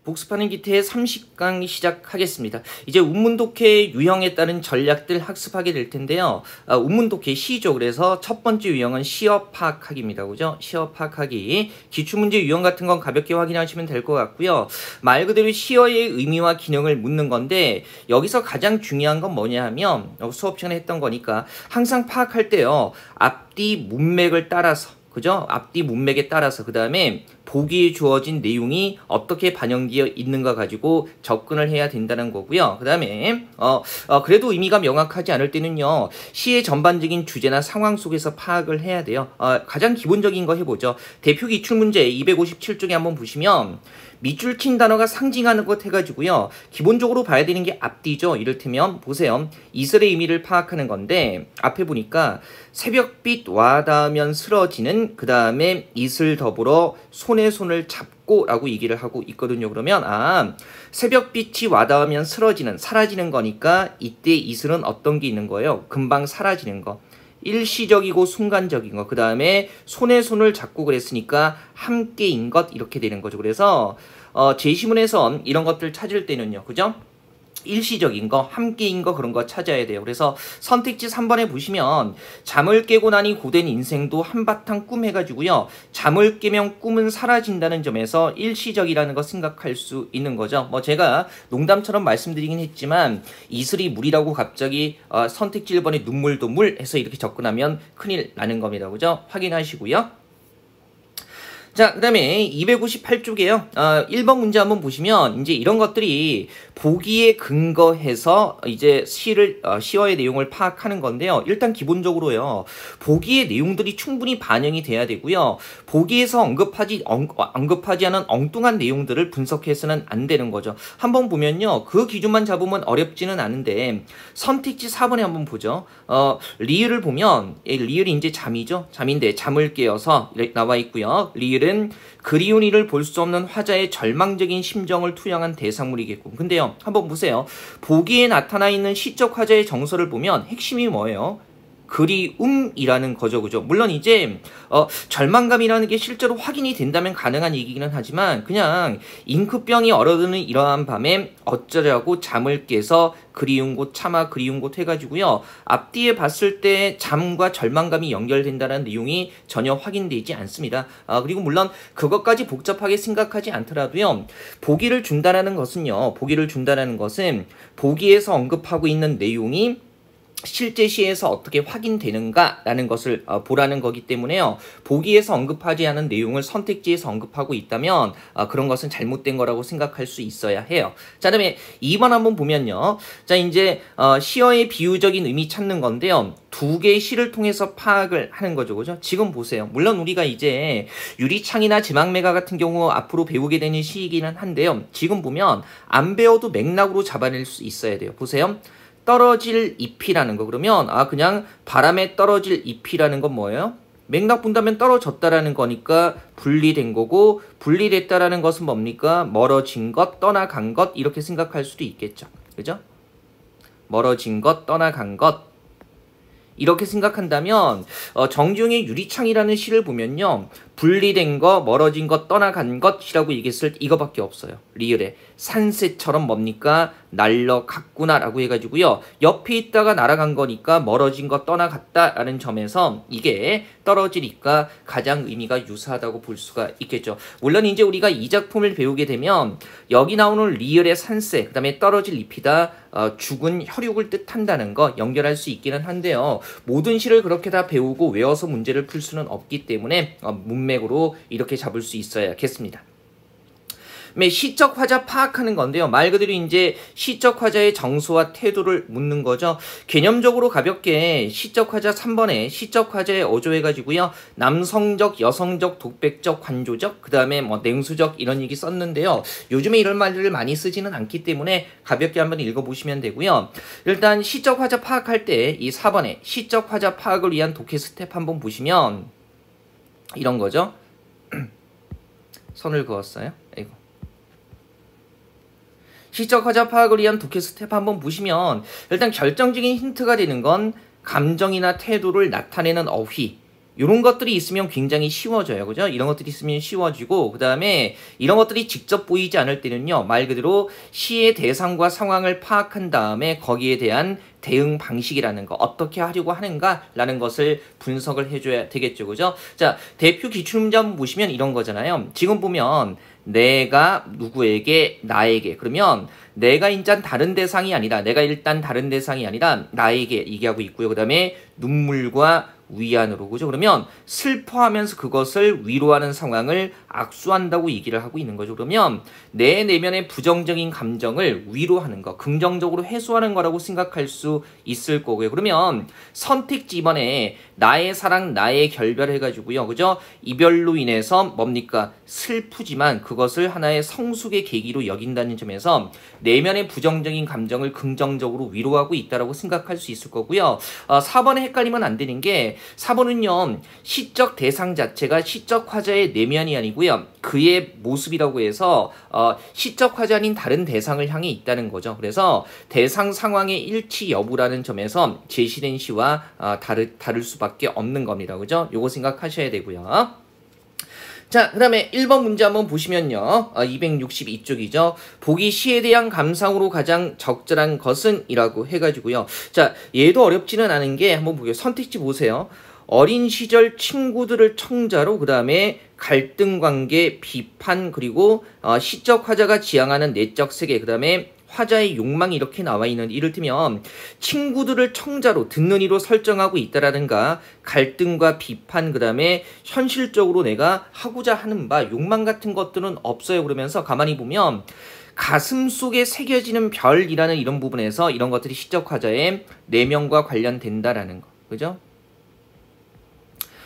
복습하는 기태의 30강 시작하겠습니다. 이제 운문독해 유형에 따른 전략들 학습하게 될 텐데요. 운문독해 시죠. 그래서 첫 번째 유형은 시어 파악하기입니다. 그죠? 시어 파악하기. 기출문제 유형 같은 건 가볍게 확인하시면 될 것 같고요. 말 그대로 시어의 의미와 기능을 묻는 건데 여기서 가장 중요한 건 뭐냐 하면 수업 시간에 했던 거니까 항상 파악할 때요. 앞뒤 문맥을 따라서 그죠? 앞뒤 문맥에 따라서 그 다음에 보기에 주어진 내용이 어떻게 반영되어 있는가 가지고 접근을 해야 된다는 거고요. 그 다음에 그래도 의미가 명확하지 않을 때는요. 시의 전반적인 주제나 상황 속에서 파악을 해야 돼요. 가장 기본적인 거 해보죠. 대표 기출문제 257쪽에 한번 보시면 밑줄 친 단어가 상징하는 것 해가지고요. 기본적으로 봐야 되는 게 앞뒤죠. 이를테면 보세요. 이슬의 의미를 파악하는 건데 앞에 보니까 새벽빛 와닿으면 쓰러지는 그 다음에 이슬 더불어 손에 손을 잡고 라고 얘기를 하고 있거든요. 그러면 새벽빛이 와닿으면 쓰러지는 사라지는 거니까 이때 이슬은 어떤 게 있는 거예요? 금방 사라지는 거. 일시적이고 순간적인 거. 그 다음에 손에 손을 잡고 그랬으니까 함께인 것 이렇게 되는 거죠. 그래서 제시문에선 이런 것들 찾을 때는요. 그죠? 일시적인 거, 함께인 거 그런 거 찾아야 돼요. 그래서 선택지 3번에 보시면 잠을 깨고 나니 고된 인생도 한바탕 꿈 해가지고요. 잠을 깨면 꿈은 사라진다는 점에서 일시적이라는 거 생각할 수 있는 거죠. 뭐 제가 농담처럼 말씀드리긴 했지만 이슬이 물이라고 갑자기 선택지 1번에 눈물도 물 해서 이렇게 접근하면 큰일 나는 겁니다. 그죠? 확인하시고요. 자, 그 다음에 258쪽에요. 1번 문제 한번 보시면 이제 이런 것들이 보기에 근거해서 이제 시어의 내용을 파악하는 건데요. 일단 기본적으로요. 보기의 내용들이 충분히 반영이 돼야 되고요. 보기에서 언급하지 않은 엉뚱한 내용들을 분석해서는 안 되는 거죠. 한번 보면요. 그 기준만 잡으면 어렵지는 않은데 선택지 4번에 한번 보죠. 리을을 보면 리을이 이제 잠이죠. 잠인데 잠을 깨어서 이렇게 나와 있고요. 리을은 그리운 이를 볼 수 없는 화자의 절망적인 심정을 투영한 대상물이겠고. 근데요, 한번 보세요. 보기에 나타나 있는 시적 화자의 정서를 보면 핵심이 뭐예요? 그리움이라는 거죠. 그죠? 물론 이제 절망감이라는 게 실제로 확인이 된다면 가능한 얘기기는 하지만 그냥 잉크병이 얼어드는 이러한 밤에 어쩌자고 잠을 깨서 그리운 곳 참아 그리운 곳 해가지고요. 앞뒤에 봤을 때 잠과 절망감이 연결된다는 내용이 전혀 확인되지 않습니다. 그리고 물론 그것까지 복잡하게 생각하지 않더라도요. 보기를 준다라는 것은요. 보기를 준다라는 것은 보기에서 언급하고 있는 내용이 실제 시에서 어떻게 확인되는가라는 것을 보라는 거기 때문에요. 보기에서 언급하지 않은 내용을 선택지에서 언급하고 있다면 그런 것은 잘못된 거라고 생각할 수 있어야 해요. 자, 그다음에 2번 한번 보면요. 자, 이제 시어의 비유적인 의미 찾는 건데요. 두 개의 시를 통해서 파악을 하는 거죠. 그죠? 지금 보세요. 물론 우리가 이제 유리창이나 제망매가 같은 경우 앞으로 배우게 되는 시이기는 한데요. 지금 보면 안 배워도 맥락으로 잡아낼 수 있어야 돼요. 보세요. 떨어질 잎이라는 거. 그러면 그냥 바람에 떨어질 잎이라는 건 뭐예요? 맥락 본다면 떨어졌다라는 거니까 분리된 거고, 분리됐다라는 것은 뭡니까? 멀어진 것, 떠나간 것 이렇게 생각할 수도 있겠죠. 그죠? 멀어진 것, 떠나간 것 이렇게 생각한다면 정중의 유리창이라는 시를 보면요. 분리된 거, 멀어진 것, 떠나간 것이라고 얘기했을 때 이거밖에 없어요. 리을에 산새처럼 뭡니까? 날러갔구나 라고 해가지고요. 옆에 있다가 날아간 거니까 멀어진 것, 떠나갔다라는 점에서 이게 떨어지니까 가장 의미가 유사하다고 볼 수가 있겠죠. 물론 이제 우리가 이 작품을 배우게 되면 여기 나오는 리을의 산새, 그 다음에 떨어질 잎이다 죽은 혈육을 뜻한다는 거 연결할 수 있기는 한데요. 모든 시를 그렇게 다 배우고 외워서 문제를 풀 수는 없기 때문에 문맥으로 이렇게 잡을 수 있어야겠습니다. 시적 화자 파악하는 건데요. 말 그대로 이제 시적 화자의 정서와 태도를 묻는 거죠. 개념적으로 가볍게 시적 화자 3번에 시적 화자에 어조해가지고요. 남성적, 여성적, 독백적, 관조적, 그 다음에 뭐 냉수적 이런 얘기 썼는데요. 요즘에 이런 말들을 많이 쓰지는 않기 때문에 가볍게 한번 읽어보시면 되고요. 일단 시적 화자 파악할 때 이 4번에 시적 화자 파악을 위한 독해 스텝 한번 보시면 이런 거죠. 선을 그었어요. 아이고. 시적 화자 파악을 위한 독해 스텝 한번 보시면 일단 결정적인 힌트가 되는 건 감정이나 태도를 나타내는 어휘 이런 것들이 있으면 굉장히 쉬워져요. 그죠? 이런 것들이 있으면 쉬워지고, 그 다음에 이런 것들이 직접 보이지 않을 때는요, 말 그대로 시의 대상과 상황을 파악한 다음에 거기에 대한 대응 방식이라는 거, 어떻게 하려고 하는가라는 것을 분석을 해줘야 되겠죠. 그죠? 자, 대표 기출문제 한번 보시면 이런 거잖아요. 지금 보면 내가 누구에게, 나에게. 그러면 내가 일단 다른 대상이 아니라, 나에게 얘기하고 있고요. 그 다음에 눈물과 위안으로. 그죠? 그러면 슬퍼하면서 그것을 위로하는 상황을 악수한다고 얘기를 하고 있는 거죠. 그러면 내 내면의 부정적인 감정을 위로하는 거, 긍정적으로 해소하는 거라고 생각할 수 있을 거고요. 그러면 선택지 이번에 나의 사랑, 나의 결별 해가지고요. 그죠? 이별로 인해서 뭡니까? 슬프지만 그것을 하나의 성숙의 계기로 여긴다는 점에서 내면의 부정적인 감정을 긍정적으로 위로하고 있다라고 생각할 수 있을 거고요. 4번에 헷갈리면 안 되는 게 4번은요. 시적 대상 자체가 시적 화자의 내면이 아니고요. 그의 모습이라고 해서 시적 화자 아닌 다른 대상을 향해 있다는 거죠. 그래서 대상 상황의 일치 여부라는 점에서 제시된 시와 다를 수밖에 없는 겁니다. 그죠? 요거 생각하셔야 되고요. 자, 그 다음에 1번 문제 한번 보시면요. 262쪽이죠. 보기 시에 대한 감상으로 가장 적절한 것은? 이라고 해가지고요. 자, 얘도 어렵지는 않은 게 한번 보게요. 선택지 보세요. 어린 시절 친구들을 청자로, 그 다음에 갈등 관계, 비판, 그리고 시적 화자가 지향하는 내적 세계, 그 다음에 화자의 욕망이 이렇게 나와 있는, 이를테면 친구들을 청자로 듣는 이로 설정하고 있다라든가 갈등과 비판, 그 다음에 현실적으로 내가 하고자 하는 바 욕망 같은 것들은 없어요. 그러면서 가만히 보면 가슴 속에 새겨지는 별이라는 이런 부분에서 이런 것들이 시적 화자의 내면과 관련된다라는 거. 그죠?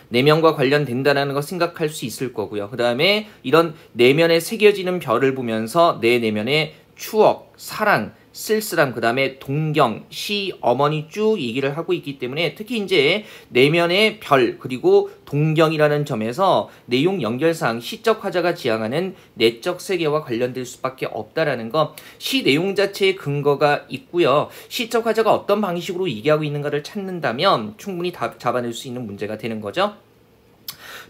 내면과 관련된다는 거 생각할 수 있을 거고요. 그 다음에 이런 내면에 새겨지는 별을 보면서 내 내면의 추억, 사랑, 쓸쓸함, 그 다음에 동경, 시, 어머니 쭉 얘기를 하고 있기 때문에 특히 이제 내면의 별, 그리고 동경이라는 점에서 내용 연결상 시적 화자가 지향하는 내적 세계와 관련될 수밖에 없다라는 거, 시 내용 자체에 근거가 있고요. 시적 화자가 어떤 방식으로 얘기하고 있는가를 찾는다면 충분히 잡아낼 수 있는 문제가 되는 거죠.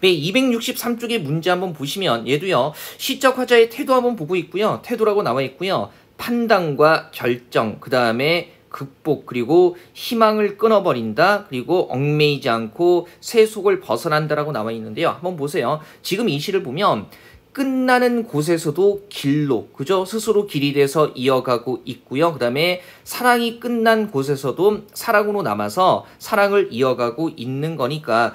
263쪽의 문제 한번 보시면 얘도요. 시적 화자의 태도 한번 보고 있고요. 태도라고 나와 있고요. 판단과 결정, 그 다음에 극복, 그리고 희망을 끊어버린다, 그리고 얽매이지 않고 세속을 벗어난다라고 나와 있는데요. 한번 보세요. 지금 이 시를 보면 끝나는 곳에서도 길로, 그죠? 스스로 길이 돼서 이어가고 있고요. 그 다음에 사랑이 끝난 곳에서도 사랑으로 남아서 사랑을 이어가고 있는 거니까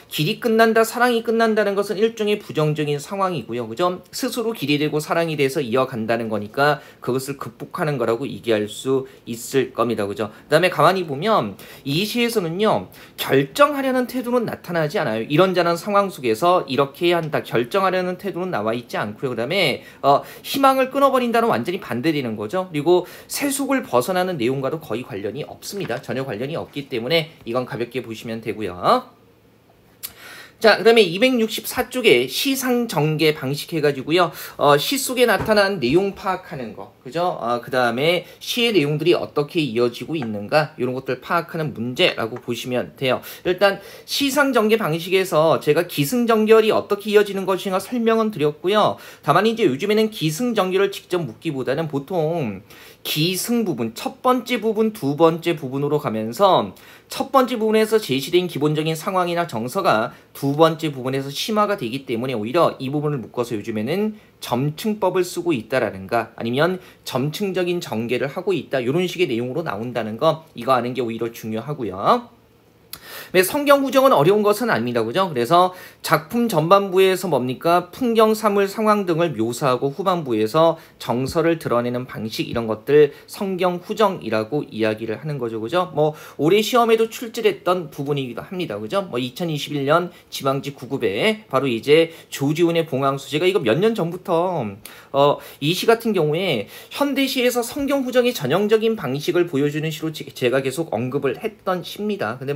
길이 끝난다, 사랑이 끝난다는 것은 일종의 부정적인 상황이고요. 그죠? 스스로 길이 되고 사랑이 돼서 이어간다는 거니까 그것을 극복하는 거라고 얘기할 수 있을 겁니다. 그죠? 그 다음에 가만히 보면 이 시에서는요. 결정하려는 태도는 나타나지 않아요. 이런저런 상황 속에서 이렇게 해야 한다. 결정하려는 태도는 나와 있지 않고요. 그 다음에 희망을 끊어버린다는 완전히 반대되는 거죠. 그리고 세속을 벗어나는 내용과도 거의 관련이 없습니다. 전혀 관련이 없기 때문에 이건 가볍게 보시면 되고요. 자, 그 다음에 264쪽에 시상전개 방식 해가지고요. 시 속에 나타난 내용 파악하는 거. 그죠? 그 다음에 시의 내용들이 어떻게 이어지고 있는가. 이런 것들 파악하는 문제라고 보시면 돼요. 일단 시상전개 방식에서 제가 기승전결이 어떻게 이어지는 것인가 설명은 드렸고요. 다만 이제 요즘에는 기승전결을 직접 묻기보다는 보통 기승 부분, 첫 번째 부분, 두 번째 부분으로 가면서 첫 번째 부분에서 제시된 기본적인 상황이나 정서가 두 번째 부분에서 심화가 되기 때문에 오히려 이 부분을 묶어서 요즘에는 점층법을 쓰고 있다라는가 아니면 점층적인 전개를 하고 있다 이런 식의 내용으로 나온다는 거 이거 아는 게 오히려 중요하고요. 성경 구정은 어려운 것은 아닙니다. 그죠? 그래서 작품 전반부에서 뭡니까? 풍경, 사물, 상황 등을 묘사하고 후반부에서 정서를 드러내는 방식 이런 것들 성경 후정이라고 이야기를 하는 거죠. 그죠? 올해 시험에도 출제됐던 부분이기도 합니다. 그죠? 2021년 지방지 9급에 바로 이제 조지훈의 봉황수 제가 이거 몇 년 전부터 이 시 같은 경우에 현대시에서 성경 후정의 전형적인 방식을 보여주는 시로 제가 계속 언급을 했던 시입니다. 근데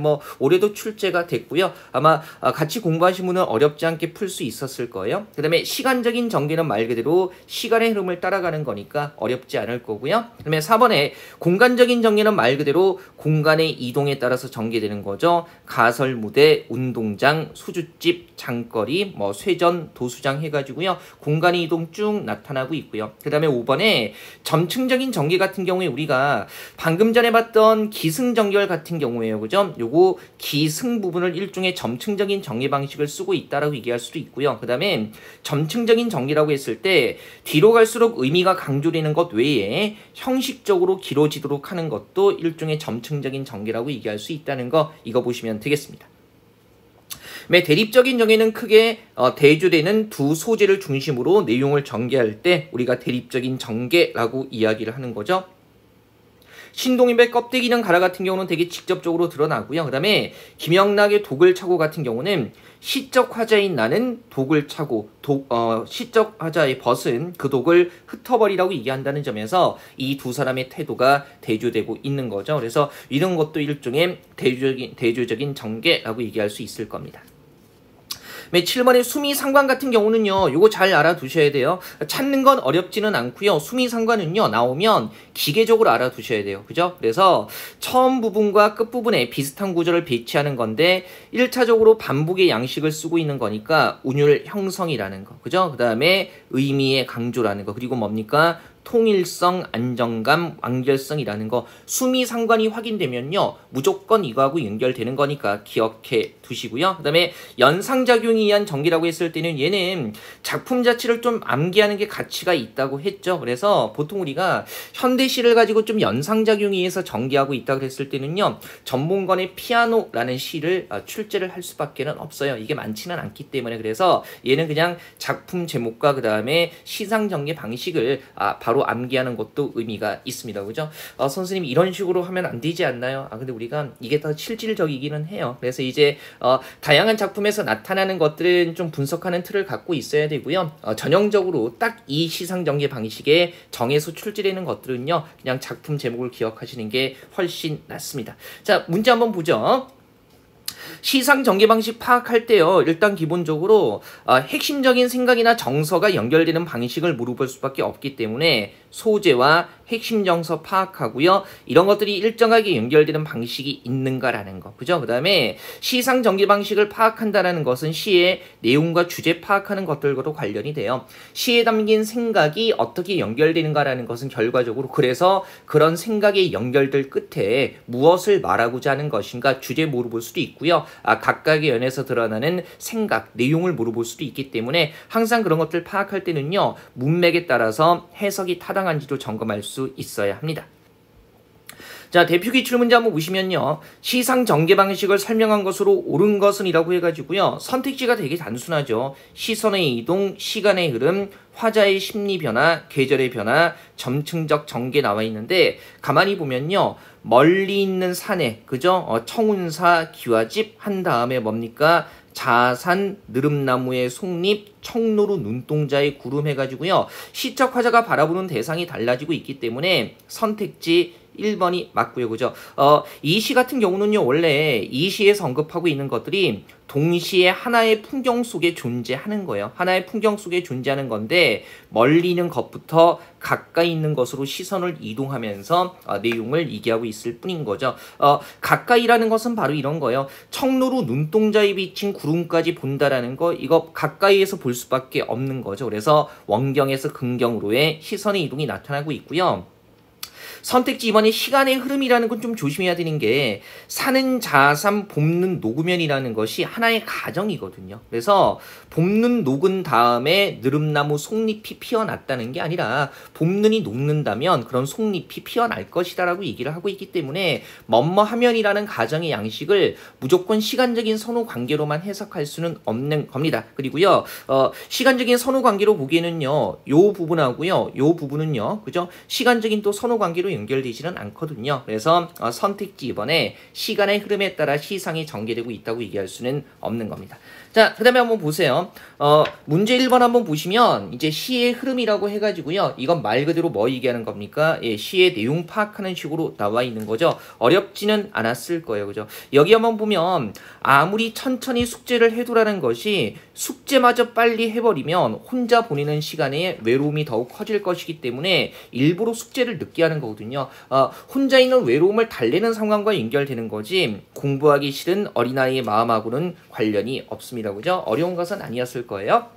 올해도 출제가 됐고요. 아마 같이 공부하신 분은 어렵지 않게 풀 수 있었을 거예요. 그 다음에 시간적인 전개는 말 그대로 시간의 흐름을 따라가는 거니까 어렵지 않을 거고요. 그 다음에 4번에 공간적인 전개는 말 그대로 공간의 이동에 따라서 전개되는 거죠. 가설 무대, 운동장, 수주집, 장거리, 뭐 쇠전, 도수장 해가지고요. 공간의 이동 쭉 나타나고 있고요. 그 다음에 5번에 점층적인 전개 같은 경우에 우리가 방금 전에 봤던 기승전결 같은 경우에요. 그죠? 요거 기승 부분을 일종의 점층적인 전개 방식을 쓰고 있다라고 얘기할 수도 있고요. 그 다음에 점층적인 전개라고 했을 때 뒤로 갈수록 의미가 강조되는 것 외에 형식적으로 길어지도록 하는 것도 일종의 점층적인 전개라고 얘기할 수 있다는 거 이거 보시면 되겠습니다. 대립적인 전개는 크게 대조되는 두 소재를 중심으로 내용을 전개할 때 우리가 대립적인 전개라고 이야기를 하는 거죠. 신동엽의 껍데기는 가라 같은 경우는 되게 직접적으로 드러나고요. 그 다음에 김영락의 독을 차고 같은 경우는 시적 화자인 나는 독을 차고 시적 화자의 벗은 그 독을 흩어버리라고 얘기한다는 점에서 이 두 사람의 태도가 대조되고 있는 거죠. 그래서 이런 것도 일종의 대조적인 전개라고 얘기할 수 있을 겁니다. 7번의 수미상관 같은 경우는요. 요거 잘 알아두셔야 돼요. 찾는 건 어렵지는 않고요. 수미상관은요. 나오면 기계적으로 알아두셔야 돼요. 그죠? 그래서 처음 부분과 끝 부분에 비슷한 구조를 배치하는 건데 1차적으로 반복의 양식을 쓰고 있는 거니까 운율 형성이라는 거. 그죠? 그 다음에 의미의 강조라는 거. 그리고 뭡니까? 통일성, 안정감, 완결성이라는 거 수미상관이 확인되면요. 무조건 이거하고 연결되는 거니까 기억해 두시고요. 그 다음에 연상작용에 의한 전개라고 했을 때는 얘는 작품 자체를 좀 암기하는 게 가치가 있다고 했죠. 그래서 보통 우리가 현대시를 가지고 좀 연상작용에 의해서 전개하고 있다고 했을 때는요. 전봉건의 피아노라는 시를 출제를 할 수밖에 없어요. 이게 많지는 않기 때문에 그래서 얘는 그냥 작품 제목과 그 다음에 시상 전개 방식을 바로 암기하는 것도 의미가 있습니다. 그죠? 선생님 이런 식으로 하면 안 되지 않나요? 근데 우리가 이게 더 실질적이기는 해요. 그래서 이제 다양한 작품에서 나타나는 것들은 좀 분석하는 틀을 갖고 있어야 되고요. 전형적으로 딱 이 시상 전개 방식에 정해서 출제되는 것들은요. 그냥 작품 제목을 기억하시는 게 훨씬 낫습니다. 자, 문제 한번 보죠. 시상 전개 방식 파악할 때요. 일단 기본적으로 핵심적인 생각이나 정서가 연결되는 방식을 물어볼 수밖에 없기 때문에 소재와 핵심 정서 파악하고요. 이런 것들이 일정하게 연결되는 방식이 있는가라는 거. 그죠? 그 다음에 시상 전개 방식을 파악한다는 것은 시의 내용과 주제 파악하는 것들과도 관련이 돼요. 시에 담긴 생각이 어떻게 연결되는가라는 것은 결과적으로 그래서 그런 생각의 연결들 끝에 무엇을 말하고자 하는 것인가 주제 물어볼 수도 있고요. 각각의 연에서 드러나는 생각, 내용을 물어볼 수도 있기 때문에 항상 그런 것들 파악할 때는요. 문맥에 따라서 해석이 타당한지도 점검할 수 있어야 합니다. 자, 대표 기출문제 한번 보시면요. 시상 전개 방식을 설명한 것으로 옳은 것은 이라고 해가지고요. 선택지가 되게 단순하죠. 시선의 이동, 시간의 흐름, 화자의 심리 변화, 계절의 변화, 점층적 전개 나와 있는데 가만히 보면요. 멀리 있는 산에 그죠? 청운사 기와집 한 다음에 뭡니까? 자산, 느릅나무의 속잎, 청로루 눈동자의 구름 해가지고요. 시적 화자가 바라보는 대상이 달라지고 있기 때문에 선택지 1번이 맞고요. 그죠? 이 시 같은 경우는요. 원래 이 시에서 언급하고 있는 것들이 동시에 하나의 풍경 속에 존재하는 거예요. 하나의 풍경 속에 존재하는 건데 멀리 있는 것부터 가까이 있는 것으로 시선을 이동하면서 내용을 얘기하고 있을 뿐인 거죠. 가까이라는 것은 바로 이런 거예요. 청로루 눈동자에 비친 구름까지 본다라는 거 이거 가까이에서 볼 수밖에 없는 거죠. 그래서 원경에서 근경으로의 시선의 이동이 나타나고 있고요. 선택지 2번의 시간의 흐름이라는 건 좀 조심해야 되는 게 사는 자산 봄는 녹으면이라는 것이 하나의 가정이거든요. 그래서 봄는 녹은 다음에 느릅나무 속잎이 피어났다는 게 아니라 봄는이 녹는다면 그런 속잎이 피어날 것이다 라고 얘기를 하고 있기 때문에 뭐뭐하면이라는 가정의 양식을 무조건 시간적인 선호 관계로만 해석할 수는 없는 겁니다. 그리고요 시간적인 선호 관계로 보기에는요 요 부분하고요 요 부분은요 그죠 시간적인 또 선호 관계로 연결되지는 않거든요. 그래서 선택지 2번에 시간의 흐름에 따라 시상이 전개되고 있다고 얘기할 수는 없는 겁니다. 자, 자, 그 다음에 한번 보세요. 문제 1번 한번 보시면 이제 시의 흐름이라고 해가지고요. 이건 말 그대로 뭐 얘기하는 겁니까? 예, 시의 내용 파악하는 식으로 나와 있는 거죠. 어렵지는 않았을 거예요. 그죠? 여기 한번 보면 아무리 천천히 숙제를 해두라는 것이 숙제마저 빨리 해버리면 혼자 보내는 시간에 외로움이 더욱 커질 것이기 때문에 일부러 숙제를 늦게 하는 거거든요. 혼자 있는 외로움을 달래는 상황과 연결되는 거지 공부하기 싫은 어린아이의 마음하고는 관련이 없습니다. 그죠? 어려운 것은 아니었을 거예요.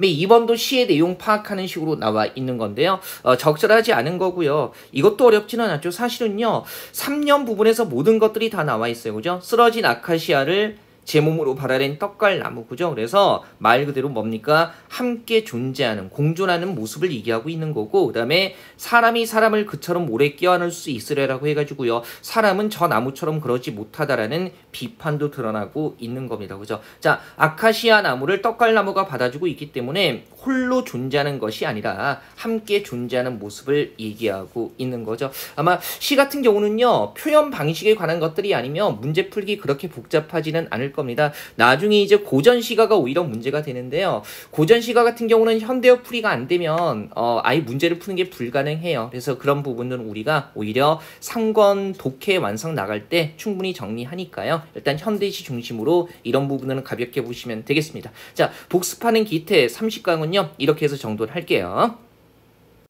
2번도 시의 내용 파악하는 식으로 나와 있는 건데요. 적절하지 않은 거고요. 이것도 어렵지는 않았죠. 사실은요. 3년 부분에서 모든 것들이 다 나와 있어요. 그죠? 쓰러진 아카시아를 제 몸으로 발아낸 떡갈나무, 그죠? 그래서 말 그대로 뭡니까? 함께 존재하는, 공존하는 모습을 얘기하고 있는 거고, 그 다음에 사람이 사람을 그처럼 오래 껴안을 수 있으려라고 해가지고요. 사람은 저 나무처럼 그러지 못하다라는 비판도 드러나고 있는 겁니다. 그죠? 자, 아카시아 나무를 떡갈나무가 받아주고 있기 때문에 홀로 존재하는 것이 아니라 함께 존재하는 모습을 얘기하고 있는 거죠. 아마 시 같은 경우는요, 표현 방식에 관한 것들이 아니면 문제 풀기 그렇게 복잡하지는 않을 겁니다. 나중에 이제 고전 시가가 오히려 문제가 되는데요. 고전 시가 같은 경우는 현대어 풀이가 안 되면 아예 문제를 푸는 게 불가능해요. 그래서 그런 부분은 우리가 오히려 상권 독해 완성 나갈 때 충분히 정리하니까요. 일단 현대시 중심으로 이런 부분은 가볍게 보시면 되겠습니다. 자, 복습하는 기태 30강은요. 이렇게 해서 정도를 할게요.